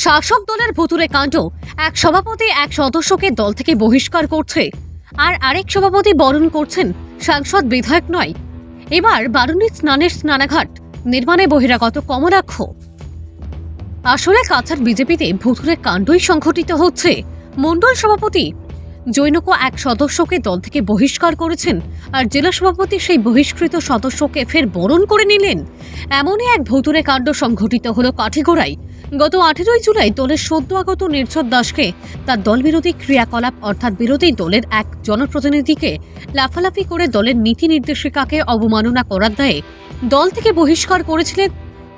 শাসক দলের ভুতুড়ে কাণ্ড, এক সভাপতি এক সদস্যকে দল থেকে বহিষ্কার করছে, আর আরেক সভাপতি বরণ করছেন সাংসদ বিধায়ক নয়। এবার বারুণীর স্নানের স্নানাঘাট নির্মাণে বহিরাগত কমলাক্ষ। আসলে কাছাড় বিজেপিতে ভুতুড়ে কাণ্ডই সংঘটিত হচ্ছে। মণ্ডল সভাপতি জৈনক এক সদস্যকে দল থেকে বহিষ্কার করেছেন, আর জেলা সভাপতি সেই বহিষ্কৃত সদস্যকে ফের বরণ করে নিলেন। এমনই এক ভুতুড়ে কাণ্ড সংঘটিত হলো কাঠিগড়ায়। গত 18 জুলাই দলের সদ্য আগত নির্ঝর দাসকে তার দলবিরোধী ক্রিয়াকলাপ অর্থাৎ বিরোধী দলের এক জনপ্রতিনিধিকে লাফালাফি করে দলের নীতি নির্দেশিকাকে অবমাননা করার দায়ে দল থেকে বহিষ্কার করেছিলেন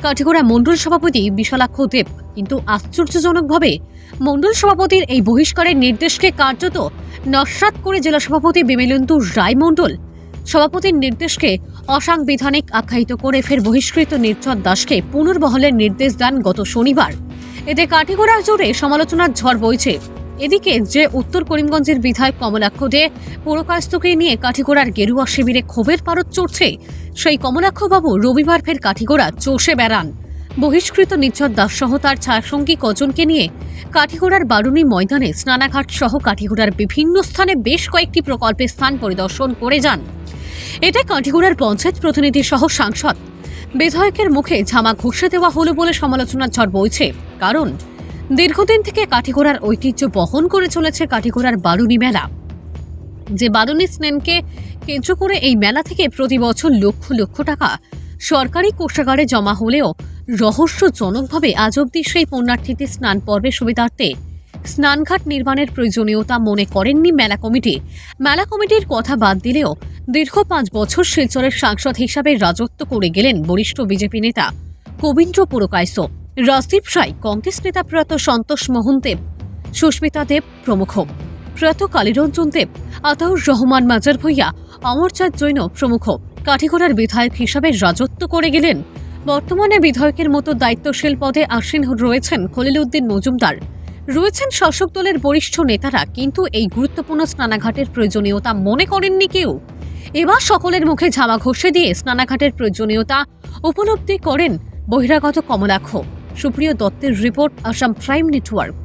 কাঠিগড়া মণ্ডল সভাপতি বিশালাক্ষ দেব। কিন্তু আশ্চর্যজনকভাবে মণ্ডল সভাপতির এই বহিষ্কারের নির্দেশকে কার্যত নস্যাৎ করে জেলা সভাপতি বিমলেন্দু রায় মণ্ডল সভাপতির নির্দেশকে অসাংবিধানিক আখ্যায়িত করে ফের বহিষ্কৃত নির্ঝর দাসকে পুনর্বহলের নির্দেশ দেন গত শনিবার। এতে কাঠিগড়া জুড়ে সমালোচনার ঝড় বইছে। এদিকে যে উত্তর করিমগঞ্জের বিধায়ক কমলাক্ষ দে পুরকায়স্থকে নিয়ে কাঠিগড়ার গেরুয়া শিবিরে ক্ষোভের পারদ চড়ছে, সেই কমলাক্ষবাবু রবিবার ফের কাঠিগড়া চষে বেড়ান। বহিষ্কৃত নির্ঝর দাস সহ তার ছায়াসঙ্গী কজনকে নিয়ে কাঠিগড়ার বারুণী ময়দানে স্নানাঘাট সহ কাঠিগড়ার বিভিন্ন স্থানে বেশ কয়েকটি প্রকল্পের স্থান পরিদর্শন করে যান। এতে কাঠিগড়ার পঞ্চায়েত প্রতিনিধি সহ সাংসদ বিধায়কের মুখে ঝামা ঘুষে দেওয়া হলো বলে সমালোচনার ঝড় বইছে। কারণ দীর্ঘদিন থেকে কাঠিগড়ার ঐতিহ্য বহন করে চলেছে কাঠিগড়ার বারুণী মেলা। যে বারুণী স্নানকে কেন্দ্র করে এই মেলা থেকে প্রতি বছর লক্ষ লক্ষ টাকা সরকারি কোষাগারে জমা হলেও রহস্যজনকভাবে আজ অবধি সেই পুণ্যার্থীদের স্নান পর্বের সুবিধার্থে স্নানঘাট নির্মাণের প্রয়োজনীয়তা মনে করেননি মেলা কমিটি। মেলা কমিটির কথা বাদ দিলেও দীর্ঘ 5 বছর শিলচরের সাংসদ হিসাবে রাজত্ব করে গেলেন বরিষ্ঠ বিজেপি নেতা কবীন্দ্র পুরকায়স্থ, রাজদীপ রায়, কংগ্রেস নেতা প্রয়াত সন্তোষ মোহন দেব, সুস্মিতা দেব প্রমুখ, প্রয়াত কালীরঞ্জন দেব, আতাউর রহমান মাজার ভূঁইয়া, অমরচাঁদ জৈন প্রমুখ কাঠিগড়ার বিধায়ক হিসাবে রাজত্ব করে গেলেন। বর্তমানে বিধায়কের মতো দায়িত্বশীল পদে আসীন রয়েছেন খলিল উদ্দিন মজুমদার, রয়েছেন শাসক দলের বরিষ্ঠ নেতারা, কিন্তু এই গুরুত্বপূর্ণ স্নানাঘাটের প্রয়োজনীয়তা মনে করেননি কেউ। এবার সকলের মুখে ঝামা ঘষে দিয়ে স্নানাঘাটের প্রয়োজনীয়তা উপলব্ধি করেন বহিরাগত কমলাক্ষ। সুপ্রিয় দত্তের রিপোর্ট, আসাম প্রাইম নেটওয়ার্ক।